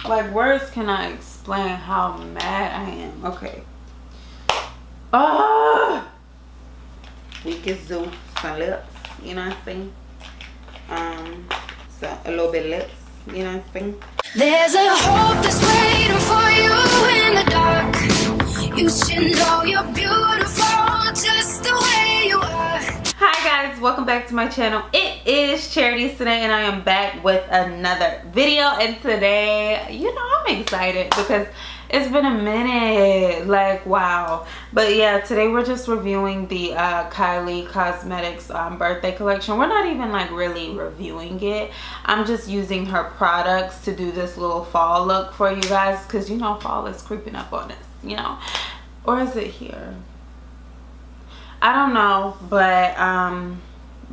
Like, words cannot explain how mad I am. Okay. Ah, we can do some lips, you know what I'm saying? So a little bit lips, you know what I'm saying? There's a hope that's waiting for you in the dark. You should know you're beautiful just the way you are. Hi guys, welcome back to my channel. It is Chariti Sinae and I am back with another video. And today, you know, I'm excited because it's been a minute, like wow. But yeah, today we're just reviewing the KYLIE Cosmetics birthday collection. We're not even like really reviewing it. I'm just using her products to do this little fall look for you guys, because you know fall is creeping up on us, you know. Or is it here? I don't know, but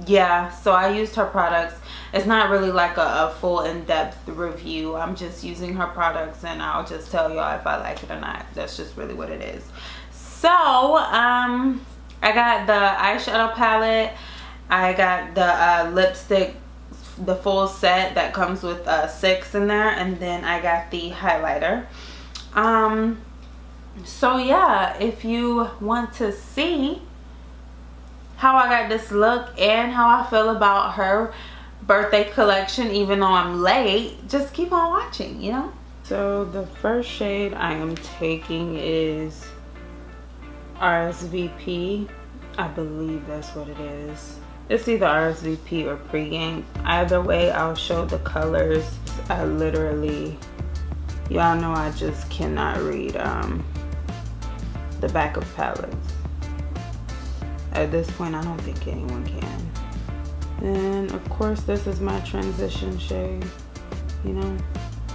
yeah, so I used her products. It's not really like a full in-depth review. I'm just using her products and I'll just tell y'all if I like it or not. That's just really what it is. So I got the eyeshadow palette, I got the lipstick, the full set that comes with 6 in there, and then I got the highlighter. So yeah, if you want to see how I got this look and how I feel about her birthday collection, even though I'm late, just keep on watching, you know. So the first shade I am taking is RSVP. I believe that's what it is. It's either RSVP or pregame. Either way, I'll show the colors. I literally, y'all know I just cannot read the back of palettes. At this point, I don't think anyone can. And of course, this is my transition shade, you know.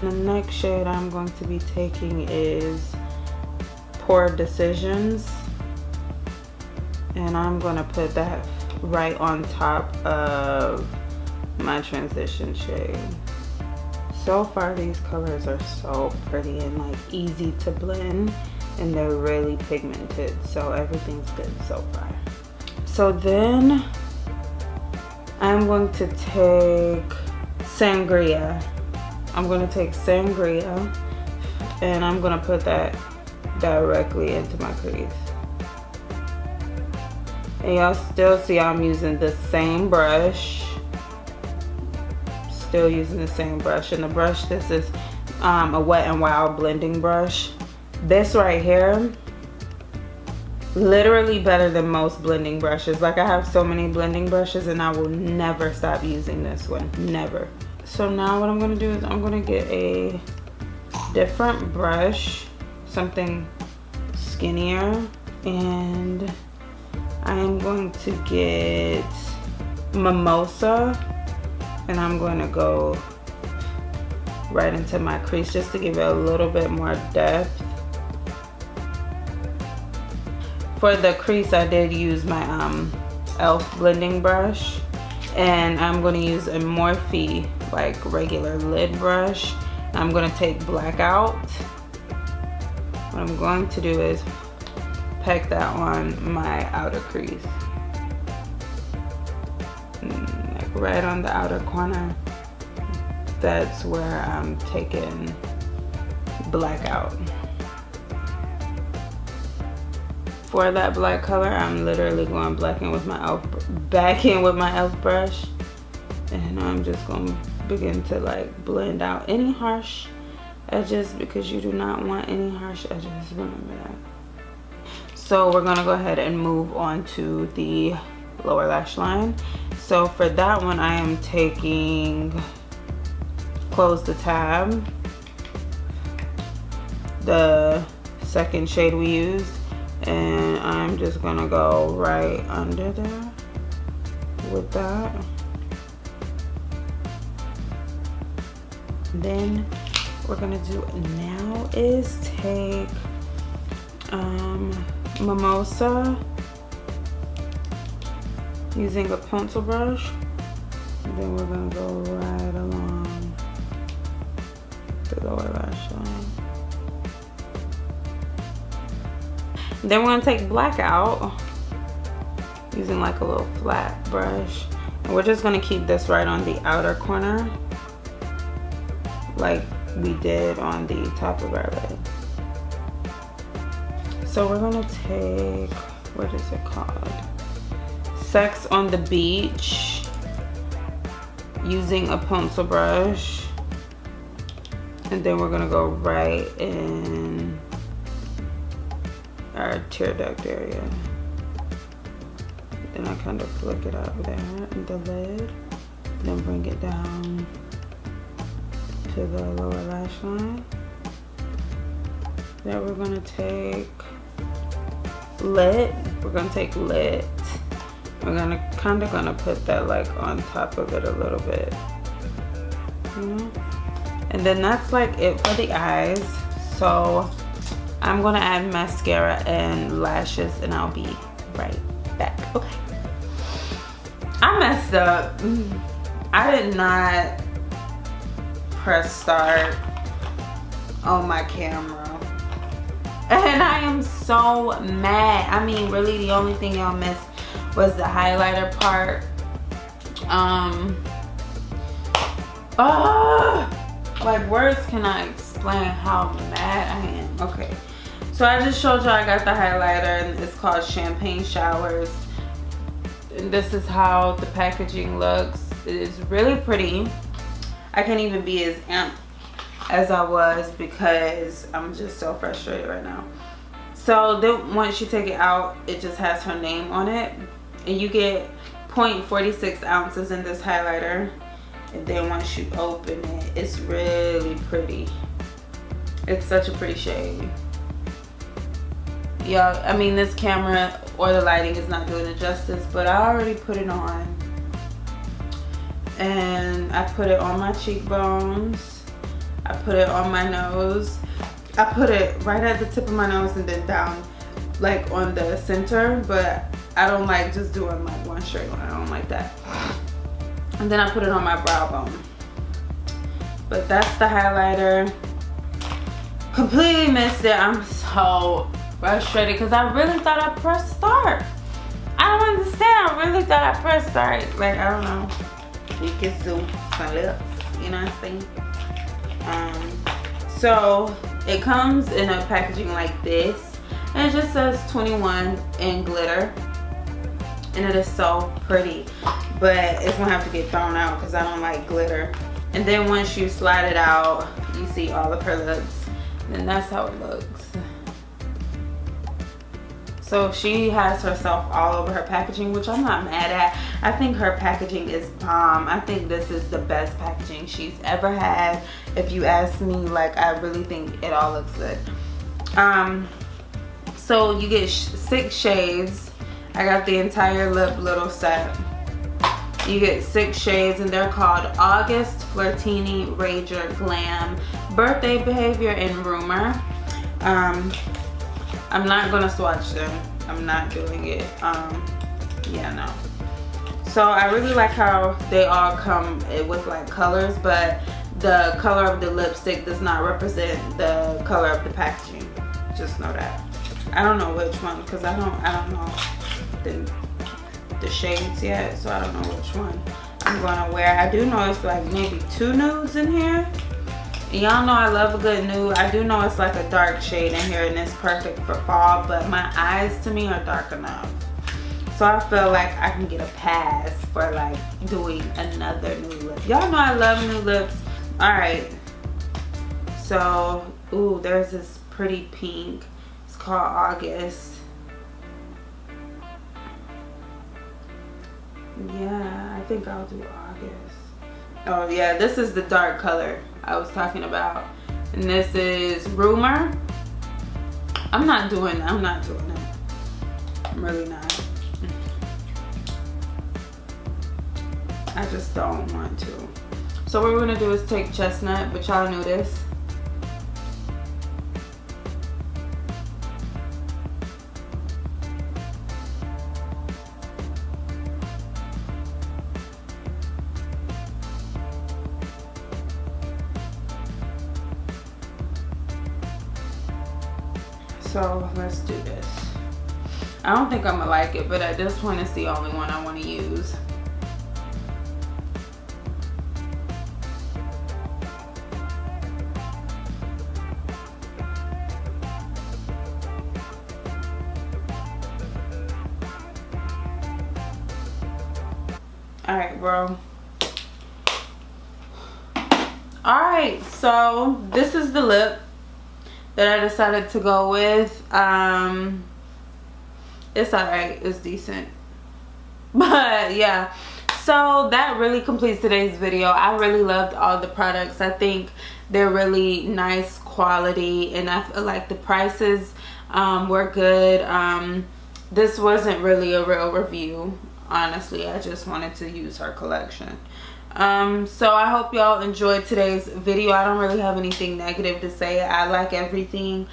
The next shade I'm going to be taking is Poor Decisions. And I'm gonna put that right on top of my transition shade. So far, these colors are so pretty and like easy to blend, and they're really pigmented, so everything's good so far. So then I'm going to take Sangria. I'm going to take Sangria and I'm going to put that directly into my crease. And y'all still see I'm using the same brush. Still using the same brush. And the brush, this is a Wet n Wild blending brush. This right here, literally better than most blending brushes. Like, I have so many blending brushes and I will never stop using this one, never. So now what I'm gonna do is I'm gonna get a different brush, something skinnier, and I am going to get Mimosa, and I'm going to go right into my crease just to give it a little bit more depth. For the crease, I did use my e.l.f. blending brush, and I'm going to use a Morphe, like regular lid brush. I'm going to take black out. What I'm going to do is peck that on my outer crease, like right on the outer corner. That's where I'm taking black out. For that black color, I'm literally going back in with my e.l.f. brush, and I'm just going to begin to like blend out any harsh edges, because you do not want any harsh edges, remember that. So we're going to go ahead and move on to the lower lash line. So for that one, I am taking Close the Tab, the second shade we used. And I'm just gonna go right under there with that. Then what we're gonna do now is take Mimosa using a pencil brush. And then we're gonna go right along the lower lash line. Then we're gonna take black out using like a little flat brush, and we're just gonna keep this right on the outer corner, like we did on the top of our lid. So we're gonna take, what is it called? Sex on the Beach, using a pencil brush. And then we're gonna go right in our tear duct area. Then I kind of flick it out there in the lid. Then bring it down to the lower lash line. Then we're gonna take lit. We're gonna take lit. We're gonna gonna put that like on top of it a little bit. You know? And then that's like it for the eyes. So I'm gonna add mascara and lashes and I'll be right back. Okay. I messed up. I did not press start on my camera. And I am so mad. I mean, really the only thing y'all missed was the highlighter part. Like words cannot explain how mad I am. Okay, so I just showed you I got the highlighter and it's called Champagne Showers. And this is how the packaging looks. It is really pretty. I can't even be as amped as I was because I'm just so frustrated right now. So then once you take it out, it just has her name on it. And you get 0.46 ounces in this highlighter. And then once you open it, it's really pretty. It's such a pretty shade. Y'all, I mean, this camera or the lighting is not doing it justice, but I already put it on. And I put it on my cheekbones. I put it on my nose. I put it right at the tip of my nose and then down like on the center, but I don't like just doing like one straight line. I don't like that. And then I put it on my brow bone. But that's the highlighter. Completely missed it. I'm so frustrated because I really thought I pressed start. I don't understand. I really thought I pressed start. Like, I don't know. You can zoom my lips. You know what I'm saying? So it comes in a packaging like this. And it just says 21 in glitter. And it is so pretty. But it's gonna have to get thrown out because I don't like glitter. And then once you slide it out, you see all of her lips. And that's how it looks. So she has herself all over her packaging, which I'm not mad at. I think her packaging is bomb. I think this is the best packaging she's ever had. If you ask me, like, I really think it all looks good. So you get 6 shades. I got the entire lip little set. You get 6 shades and they're called August, Flirtini, Rager, Glam, Birthday Behavior, and Rumor. I'm not gonna swatch them. I'm not doing it. Yeah, no. So I really like how they all come with like colors, but the color of the lipstick does not represent the color of the packaging. Just know that. I don't know which one because I don't know the shades yet, so I don't know which one I'm gonna wear. I do know it's like maybe 2 nudes in here. Y'all know I love a good nude. I do know it's like a dark shade in here and it's perfect for fall, but my eyes to me are dark enough. So I feel like I can get a pass for like doing another nude lip. Y'all know I love nude lips. Alright. So, ooh, there's this pretty pink. It's called August. Yeah, I think I'll do August. Oh yeah, this is the dark color I was talking about. And this is Rumor. I'm not doing it. I'm really not. I just don't want to. So what we're gonna do is take Chestnut, but y'all knew this. So let's do this. I don't think I'm gonna like it, but at this point it's the only one I want to use. All right, bro. All right, so this is the lip that I decided to go with. It's all right, it's decent, but yeah. So that really completes today's video. I really loved all the products. I think they're really nice quality, and I feel like the prices were good. This wasn't really a real review, honestly. I just wanted to use her collection. So I hope y'all enjoyed today's video. I don't really have anything negative to say. I like everything.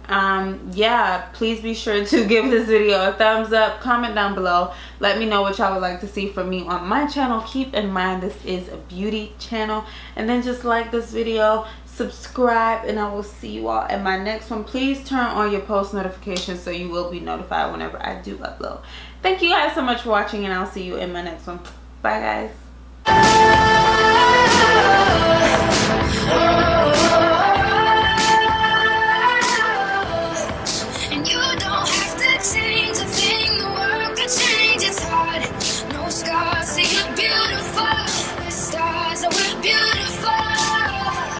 Yeah, please be sure to give this video a thumbs up, comment down below, let me know what y'all would like to see from me on my channel. Keep in mind this is a beauty channel, and then just like this video, subscribe, and I will see you all in my next one. Please turn on your post notifications so you will be notified whenever I do upload. Thank you guys so much for watching, and I'll see you in my next one. Bye guys.